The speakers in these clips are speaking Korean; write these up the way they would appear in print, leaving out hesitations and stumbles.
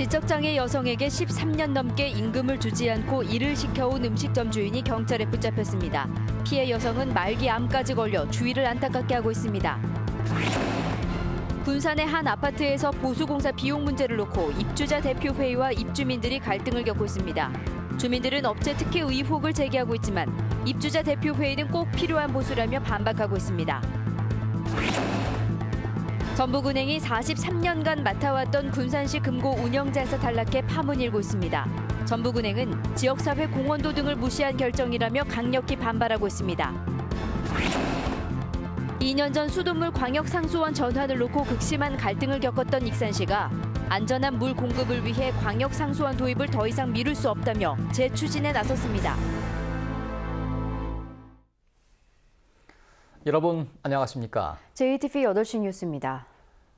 지적장애 여성에게 13년 넘게 임금을 주지 않고 일을 시켜온 음식점 주인이 경찰에 붙잡혔습니다. 피해 여성은 말기암까지 걸려 주위를 안타깝게 하고 있습니다. 군산의 한 아파트에서 보수공사 비용 문제를 놓고 입주자 대표회의와 입주민들이 갈등을 겪고 있습니다. 주민들은 업체 특혜 의혹을 제기하고 있지만 입주자 대표회의는 꼭 필요한 보수라며 반박하고 있습니다. 전북은행이 43년간 맡아왔던 군산시 금고 운영자에서 탈락해 파문이 일고 있습니다. 전북은행은 지역사회 공헌도 등을 무시한 결정이라며 강력히 반발하고 있습니다. 2년 전 수돗물 광역상수원 전환을 놓고 극심한 갈등을 겪었던 익산시가 안전한 물 공급을 위해 광역상수원 도입을 더 이상 미룰 수 없다며 재추진에 나섰습니다. 여러분 안녕하십니까? JTV 8시 뉴스입니다.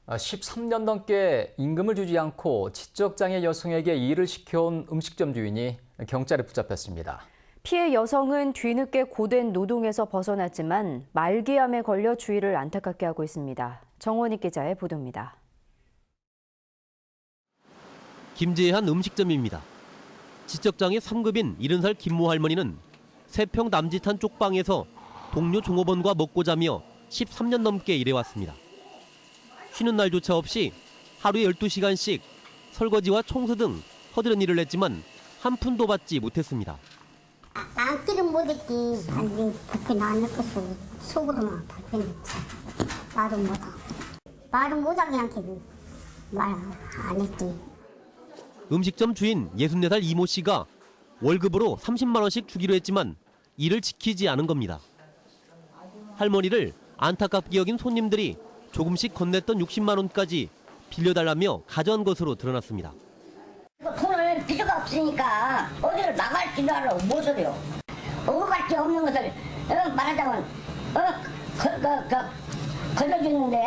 13년 넘게 임금을 주지 않고 지적장애 여성에게 일을 시켜온 음식점 주인이 경찰에 붙잡혔습니다. 피해 여성은 뒤늦게 고된 노동에서 벗어났지만 말기암에 걸려 주위를 안타깝게 하고 있습니다. 정원익 기자의 보도입니다. 김제한 음식점입니다. 지적장애 3급인 70살 김모 할머니는 3평 남짓한 쪽방에서 동료 종업원과 먹고 자며 13년 넘게 일해왔습니다. 쉬는 날조차 없이 하루에 12시간씩 설거지와 청소 등 허드렛 일을 했지만 한 푼도 받지 못했습니다. 안기는 못했지. 아니, 그렇게 나는 것으로 속으로만 발표했지. 말은 못하고. 말은 못하게 않게 말 안 했지. 음식점 주인 64살 이모 씨가 월급으로 30만 원씩 주기로 했지만 이를 지키지 않은 겁니다. 할머니를 안타깝게 여긴 손님들이 조금씩 건넸던 60만 원까지 빌려달라며 가져온 것으로 드러났습니다. 돈을 필요가 없으니까 어디를 나갈지도 알아 못 해요. 오갈 게 없는 것을 말하자면 걸러주는데.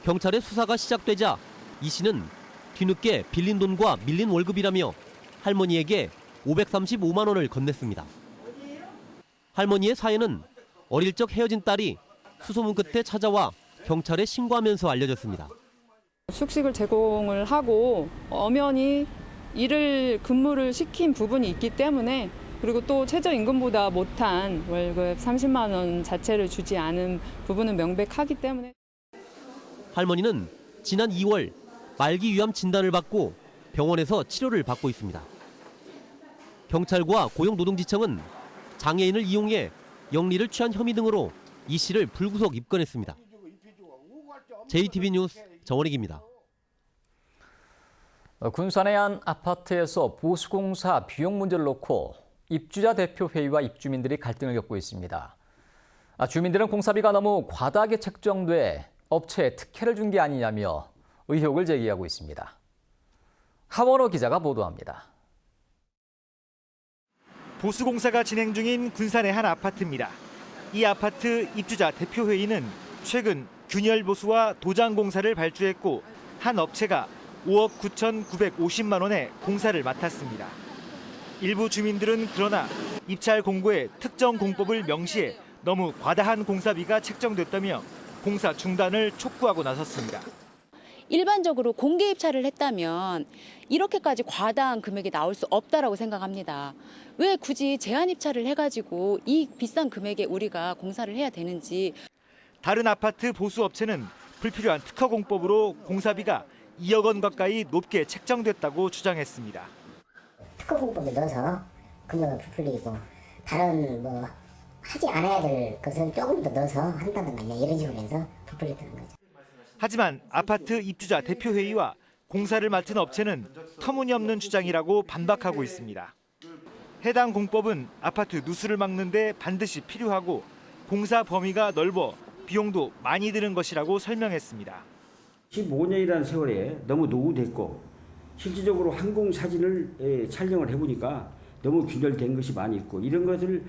경찰의 수사가 시작되자 이 씨는 뒤늦게 빌린 돈과 밀린 월급이라며 할머니에게 535만 원을 건넸습니다. 할머니의 사연은 어릴 적 헤어진 딸이 수소문 끝에 찾아와 경찰에 신고하면서 알려졌습니다. 숙식을 제공을 하고 엄연히 근무를 시킨 부분이 있기 때문에 그리고 또 최저임금보다 못한 월급 30만 원 자체를 주지 않은 부분은 명백하기 때문에. 할머니는 지난 2월 말기위암 진단을 받고 병원에서 치료를 받고 있습니다. 경찰과 고용노동지청은 장애인을 이용해 영리를 취한 혐의 등으로 이 씨를 불구속 입건했습니다. JTV 뉴스 정원익입니다. 군산의 한 아파트에서 보수공사 비용 문제를 놓고 입주자 대표회의와 입주민들이 갈등을 겪고 있습니다. 주민들은 공사비가 너무 과다하게 책정돼 업체에 특혜를 준 게 아니냐며 의혹을 제기하고 있습니다. 하원호 기자가 보도합니다. 보수공사가 진행 중인 군산의 한 아파트입니다. 이 아파트 입주자 대표회의는 최근 균열 보수와 도장 공사를 발주했고 한 업체가 5억 9,950만 원의 공사를 맡았습니다. 일부 주민들은 그러나 입찰 공고에 특정 공법을 명시해 너무 과다한 공사비가 책정됐다며 공사 중단을 촉구하고 나섰습니다. 일반적으로 공개 입찰을 했다면 이렇게까지 과다한 금액이 나올 수 없다라고 생각합니다. 왜 굳이 제한 입찰을 해가지고 이 비싼 금액에 우리가 공사를 해야 되는지. 다른 아파트 보수업체는 불필요한 특허 공법으로 공사비가 2억 원 가까이 높게 책정됐다고 주장했습니다. 특허 공법에 넣어서 금액을 부풀리고 다른 하지 않아야 될 것을 조금 더 넣어서 한다든가 이런 식으로 해서 부풀렸다는 거죠. 하지만 아파트 입주자 대표회의와 공사를 맡은 업체는 터무니없는 주장이라고 반박하고 있습니다. 해당 공법은 아파트 누수를 막는 데 반드시 필요하고 공사 범위가 넓어 비용도 많이 드는 것이라고 설명했습니다. 15년이라는 세월에 너무 노후됐고 실질적으로 항공 사진을 촬영을 해보니까 너무 균열된 것이 많이 있고 이런 것을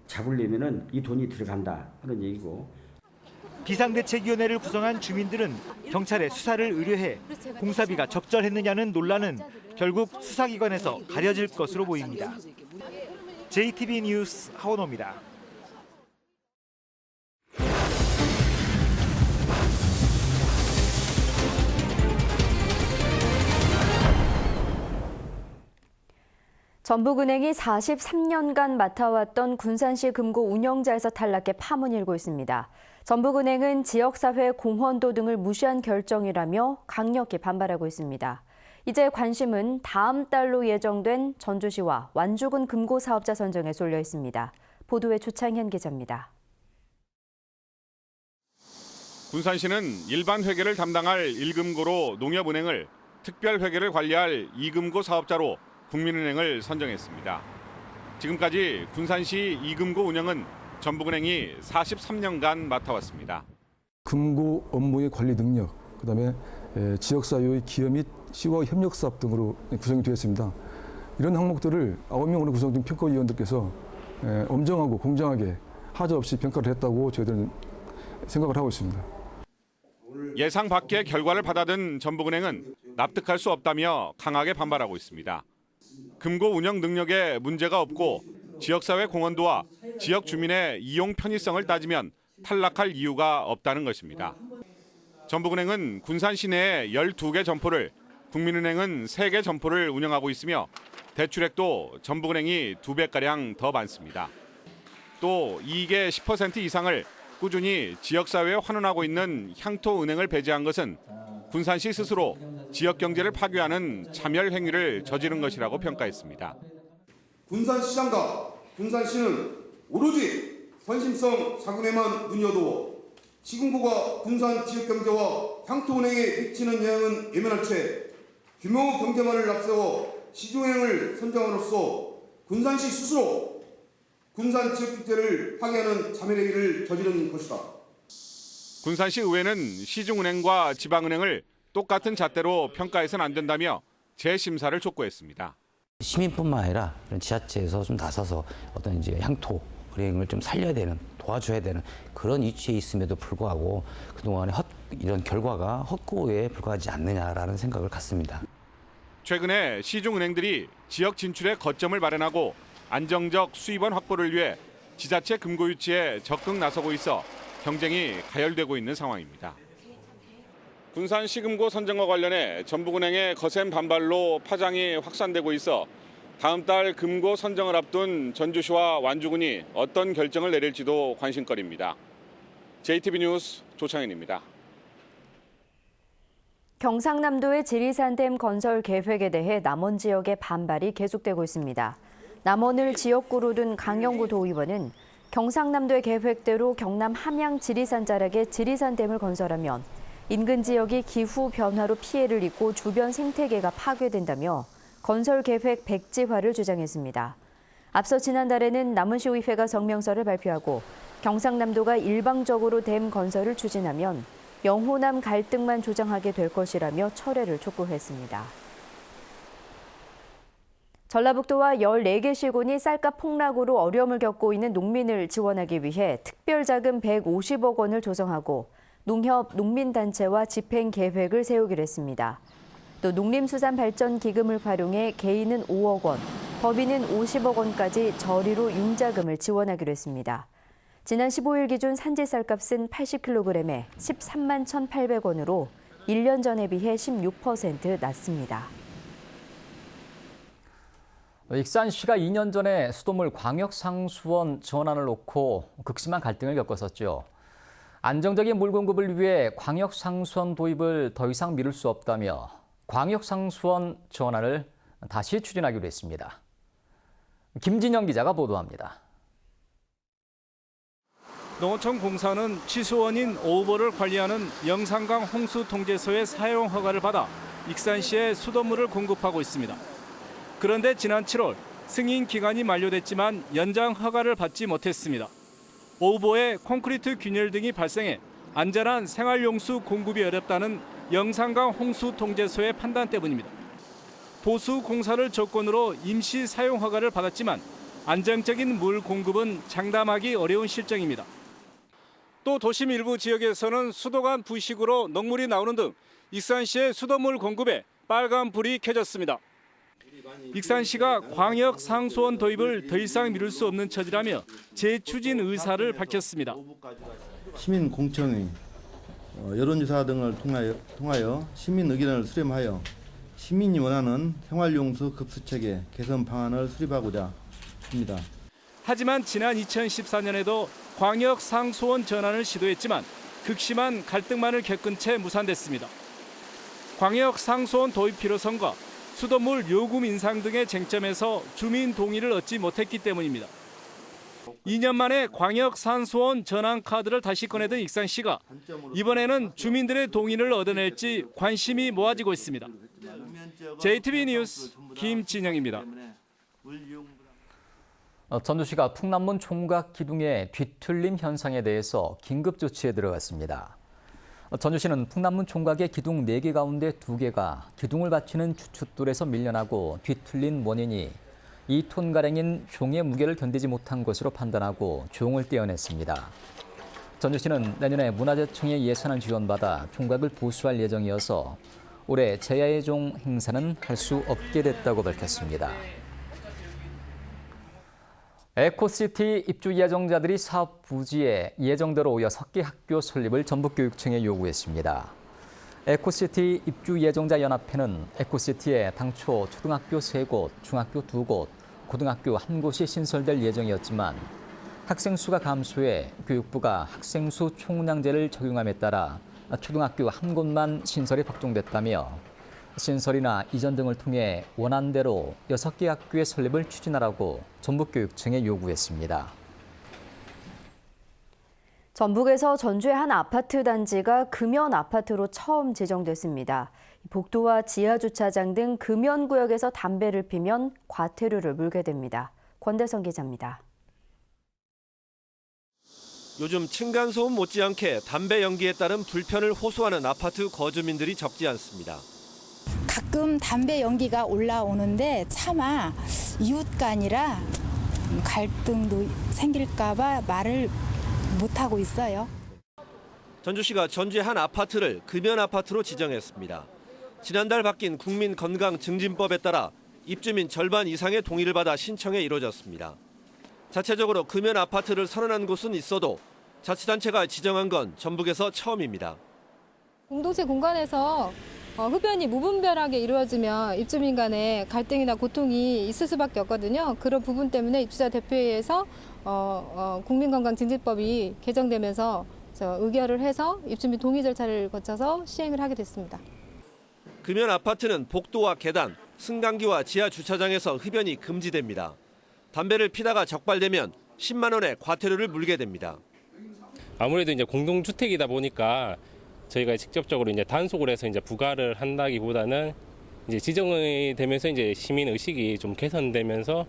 잡으려면 이 돈이 들어간다 하는 얘기고. 비상대책위원회를 구성한 주민들은 경찰에 수사를 의뢰해 공사비가 적절했느냐는 논란은 결국 수사기관에서 가려질 것으로 보입니다. JTV 뉴스 하원호입니다. 전북은행이 43년간 맡아왔던 군산시 금고 운영자에서 탈락해 파문이 일고 있습니다. 전북은행은 지역사회 공헌도 등을 무시한 결정이라며 강력히 반발하고 있습니다. 이제 관심은 다음 달로 예정된 전주시와 완주군 금고 사업자 선정에 쏠려 있습니다. 보도에 조창현 기자입니다. 군산시는 일반 회계를 담당할 1금고로 농협은행을, 특별 회계를 관리할 2금고 사업자로 국민은행을 선정했습니다. 지금까지 군산시 2금고 운영은 전북은행이 43년간 맡아왔습니다. 금고 업무의 관리 능력, 그다음에 지역사회의 기여 및 시와 협력사업 등으로 구성이 되어 있습니다. 이런 항목들을 9명으로 구성된 평가위원들께서 엄정하고 공정하게 하자 없이 평가를 했다고 저희들은 생각을 하고 있습니다. 예상 밖의 결과를 받아든 전북은행은 납득할 수 없다며 강하게 반발하고 있습니다. 금고 운영 능력에 문제가 없고 지역사회 공헌도와 지역 주민의 이용 편의성을 따지면 탈락할 이유가 없다는 것입니다. 전북은행은 군산 시내에 12개 점포를, 국민은행은 3개 점포를 운영하고 있으며 대출액도 전북은행이 2배가량 더 많습니다. 또 이익의 10% 이상을 꾸준히 지역사회에 환원하고 있는 향토은행을 배제한 것은 군산시 스스로 지역경제를 파괴하는 차멸 행위를 저지른 것이라고 평가했습니다. 군산시장과 군산시는 오로지 선심성 자금에만 눈여겨두어 시군구가 군산 지역경제와 향토은행에 미치는 영향은 예민할 채 규모 경제만을 앞세워 시중은행을 선정함으로써 군산시 스스로 군산 지역경제를 파괴하는 자멸행위를 저지른 것이다. 군산시 의회는 시중은행과 지방은행을 똑같은 잣대로 평가해서는 안 된다며 재심사를 촉구했습니다. 시민뿐만 아니라 이런 지자체에서 좀 나서서 어떤 이제 향토 은행을 좀 살려야 되는, 도와줘야 되는 그런 위치에 있음에도 불구하고 그동안에 이런 결과가 헛고에 불과하지 않느냐라는 생각을 갖습니다. 최근에 시중은행들이 지역 진출에 거점을 마련하고 안정적 수입원 확보를 위해 지자체 금고 유치에 적극 나서고 있어 경쟁이 가열되고 있는 상황입니다. 군산 시금고 선정과 관련해 전북은행의 거센 반발로 파장이 확산되고 있어 다음 달 금고 선정을 앞둔 전주시와 완주군이 어떤 결정을 내릴지도 관심거리입니다. JTB 뉴스 조창현입니다. 경상남도의 지리산댐 건설 계획에 대해 남원 지역의 반발이 계속되고 있습니다. 남원을 지역구로 둔 강영구 도의원은 경상남도의 계획대로 경남 함양 지리산 자락에 지리산댐을 건설하면 인근 지역이 기후 변화로 피해를 입고 주변 생태계가 파괴된다며 건설 계획 백지화를 주장했습니다. 앞서 지난달에는 남원시의회가 성명서를 발표하고 경상남도가 일방적으로 댐 건설을 추진하면 영호남 갈등만 조장하게 될 것이라며 철회를 촉구했습니다. 전라북도와 14개 시군이 쌀값 폭락으로 어려움을 겪고 있는 농민을 지원하기 위해 특별자금 150억 원을 조성하고 농협, 농민단체와 집행 계획을 세우기로 했습니다. 또 농림수산발전기금을 활용해 개인은 5억 원, 법인은 50억 원까지 저리로 융자금을 지원하기로 했습니다. 지난 15일 기준 산지 쌀값은 80kg에 13만 1,800원으로 1년 전에 비해 16% 낮습니다. 익산시가 2년 전에 수돗물 광역상수원 전환을 놓고 극심한 갈등을 겪었었죠. 안정적인 물 공급을 위해 광역상수원 도입을 더 이상 미룰 수 없다며 광역상수원 전환을 다시 추진하기로 했습니다. 김진영 기자가 보도합니다. 농어촌 공사는 취수원인 오버를 관리하는 영산강 홍수통제소의 사용 허가를 받아 익산시에 수돗물을 공급하고 있습니다. 그런데 지난 7월 승인 기간이 만료됐지만 연장 허가를 받지 못했습니다. 오보에 콘크리트 균열 등이 발생해 안전한 생활용수 공급이 어렵다는 영산강 홍수통제소의 판단 때문입니다. 보수 공사를 조건으로 임시 사용 허가를 받았지만 안정적인 물 공급은 장담하기 어려운 실정입니다. 또 도심 일부 지역에서는 수도관 부식으로 녹물이 나오는 등 익산시의 수돗물 공급에 빨간 불이 켜졌습니다. 익산시가 광역 상수원 도입을 더 이상 미룰 수 없는 처지라며 재추진 의사를 밝혔습니다. 시민 공청회, 여론조사 등을 통하여 시민 의견을 수렴하여 시민이 원하는 생활용수 급수체계 개선 방안을 수립하고자 합니다. 하지만 지난 2014년에도 광역 상수원 전환을 시도했지만 극심한 갈등만을 겪은 채 무산됐습니다. 광역 상수원 도입 필요성과 수돗물 요금 인상 등의 쟁점에서 주민 동의를 얻지 못했기 때문입니다. 2년 만에 광역 상수원 전환 카드를 다시 꺼내든 익산시가 이번에는 주민들의 동의를 얻어낼지 관심이 모아지고 있습니다. JTB 뉴스 김진영입니다. 전주시가 풍남문 총각 기둥의 뒤틀림 현상에 대해서 긴급 조치에 들어갔습니다. 전주시는 풍남문 총각의 기둥 4개 가운데 2개가 기둥을 받치는 주춧돌에서 밀려나고 뒤틀린 원인이 2톤가량인 종의 무게를 견디지 못한 것으로 판단하고 종을 떼어냈습니다. 전주시는 내년에 문화재청의 예산을 지원받아 총각을 보수할 예정이어서 올해 제야의 종 행사는 할 수 없게 됐다고 밝혔습니다. 에코시티 입주 예정자들이 사업 부지에 예정대로 6개 학교 설립을 전북교육청에 요구했습니다. 에코시티 입주 예정자 연합회는 에코시티에 당초 초등학교 3곳, 중학교 2곳, 고등학교 1곳이 신설될 예정이었지만 학생 수가 감소해 교육부가 학생 수 총량제를 적용함에 따라 초등학교 1곳만 신설이 확정됐다며 신설이나 이전 등을 통해 원안대로 6개 학교의 설립을 추진하라고 전북교육청에 요구했습니다. 전북에서 전주의 한 아파트 단지가 금연 아파트로 처음 지정됐습니다. 복도와 지하주차장 등 금연구역에서 담배를 피면 과태료를 물게 됩니다. 권대성 기자입니다. 요즘 층간소음 못지않게 담배 연기에 따른 불편을 호소하는 아파트 거주민들이 적지 않습니다. 가끔 담배 연기가 올라오는데 차마 이웃 간이라 갈등도 생길까 봐 말을 못하고 있어요. 전주시가 전주의 한 아파트를 금연 아파트로 지정했습니다. 지난달 바뀐 국민건강증진법에 따라 입주민 절반 이상의 동의를 받아 신청에 이루어졌습니다. 자체적으로 금연 아파트를 선언한 곳은 있어도 자치단체가 지정한 건 전북에서 처음입니다. 공동체 공간에서 흡연이 무분별하게 이루어지면 입주민 간에 갈등이나 고통이 있을 수밖에 없거든요. 그런 부분 때문에 입주자 대표회에서 국민건강증진법이 개정되면서 의결을 해서 입주민 동의 절차를 거쳐서 시행을 하게 됐습니다. 금연 아파트는 복도와 계단, 승강기와 지하 주차장에서 흡연이 금지됩니다. 담배를 피다가 적발되면 10만 원의 과태료를 물게 됩니다. 아무래도 이제 공동주택이다 보니까 저희가 직접적으로 이제 단속을 해서 이제 부과를 한다기보다는 이제 지정이 되면서 이제 시민 의식이 좀 개선되면서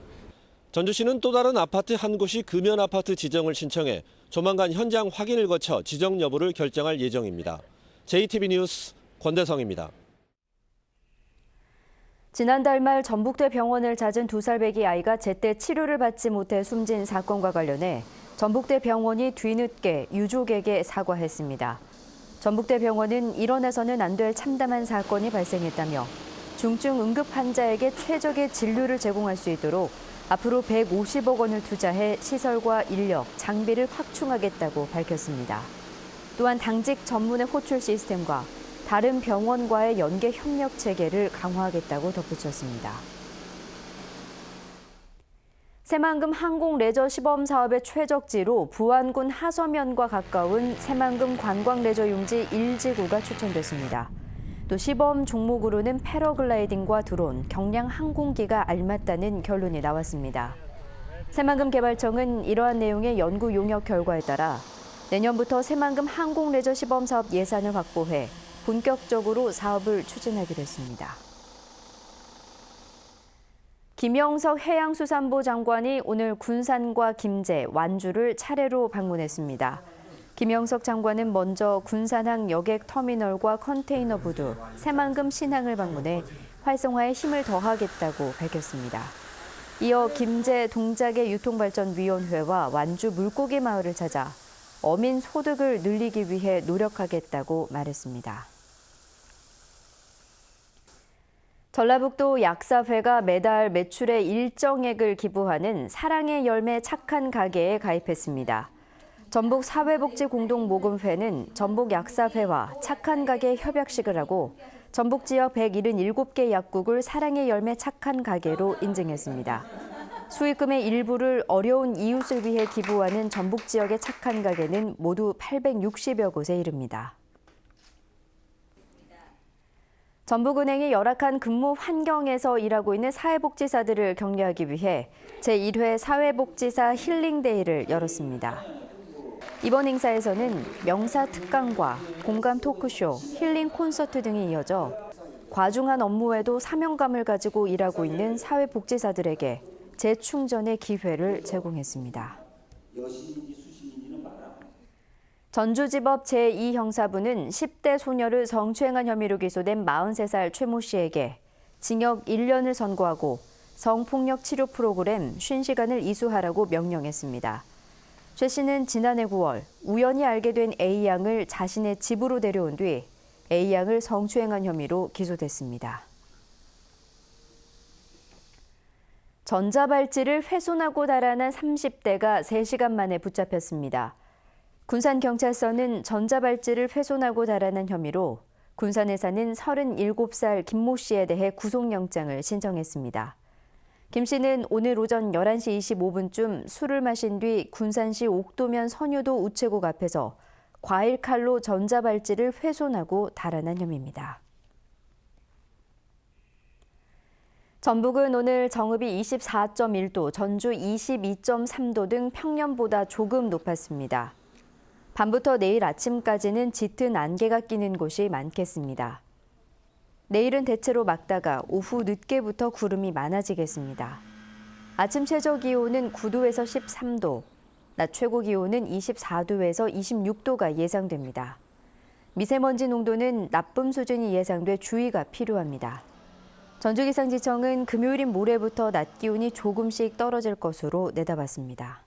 전주시는 또 다른 아파트 한 곳이 금연 아파트 지정을 신청해 조만간 현장 확인을 거쳐 지정 여부를 결정할 예정입니다. JTB 뉴스 권대성입니다. 지난달 말 전북대 병원을 찾은 2살배기 아이가 제때 치료를 받지 못해 숨진 사건과 관련해 전북대 병원이 뒤늦게 유족에게 사과했습니다. 전북대 병원은 일원해서는 안 될 참담한 사건이 발생했다며 중증 응급 환자에게 최적의 진료를 제공할 수 있도록 앞으로 150억 원을 투자해 시설과 인력, 장비를 확충하겠다고 밝혔습니다. 또한 당직 전문의 호출 시스템과 다른 병원과의 연계 협력 체계를 강화하겠다고 덧붙였습니다. 새만금 항공 레저 시범 사업의 최적지로 부안군 하서면과 가까운 새만금 관광 레저 용지 1지구가 추천됐습니다. 또 시범 종목으로는 패러글라이딩과 드론, 경량 항공기가 알맞다는 결론이 나왔습니다. 새만금 개발청은 이러한 내용의 연구 용역 결과에 따라 내년부터 새만금 항공 레저 시범 사업 예산을 확보해 본격적으로 사업을 추진하기로 했습니다. 김영석 해양수산부 장관이 오늘 군산과 김제, 완주를 차례로 방문했습니다. 김영석 장관은 먼저 군산항 여객터미널과 컨테이너 부두, 새만금 신항을 방문해 활성화에 힘을 더하겠다고 밝혔습니다. 이어 김제 동작의 유통발전위원회와 완주 물고기 마을을 찾아 어민 소득을 늘리기 위해 노력하겠다고 말했습니다. 전라북도 약사회가 매달 매출의 일정액을 기부하는 사랑의 열매 착한 가게에 가입했습니다. 전북 사회복지공동모금회는 전북 약사회와 착한 가게 협약식을 하고 전북 지역 177개 약국을 사랑의 열매 착한 가게로 인증했습니다. 수익금의 일부를 어려운 이웃을 위해 기부하는 전북 지역의 착한 가게는 모두 860여 곳에 이릅니다. 전북은행이 열악한 근무 환경에서 일하고 있는 사회복지사들을 격려하기 위해 제1회 사회복지사 힐링데이를 열었습니다. 이번 행사에서는 명사 특강과 공감 토크쇼, 힐링 콘서트 등이 이어져 과중한 업무에도 사명감을 가지고 일하고 있는 사회복지사들에게 재충전의 기회를 제공했습니다. 전주지법 제2형사부는 10대 소녀를 성추행한 혐의로 기소된 43살 최 모 씨에게 징역 1년을 선고하고 성폭력 치료 프로그램 50시간을 이수하라고 명령했습니다. 최 씨는 지난해 9월 우연히 알게 된 A양을 자신의 집으로 데려온 뒤 A양을 성추행한 혐의로 기소됐습니다. 전자발찌를 훼손하고 달아난 30대가 3시간 만에 붙잡혔습니다. 군산경찰서는 전자발찌를 훼손하고 달아난 혐의로 군산에 사는 37살 김 모 씨에 대해 구속영장을 신청했습니다. 김 씨는 오늘 오전 11시 25분쯤 술을 마신 뒤 군산시 옥도면 선유도 우체국 앞에서 과일 칼로 전자발찌를 훼손하고 달아난 혐의입니다. 전북은 오늘 정읍이 24.1도, 전주 22.3도 등 평년보다 조금 높았습니다. 밤부터 내일 아침까지는 짙은 안개가 끼는 곳이 많겠습니다. 내일은 대체로 맑다가 오후 늦게부터 구름이 많아지겠습니다. 아침 최저 기온은 9도에서 13도, 낮 최고 기온은 24도에서 26도가 예상됩니다. 미세먼지 농도는 나쁨 수준이 예상돼 주의가 필요합니다. 전주기상지청은 금요일인 모레부터 낮 기온이 조금씩 떨어질 것으로 내다봤습니다.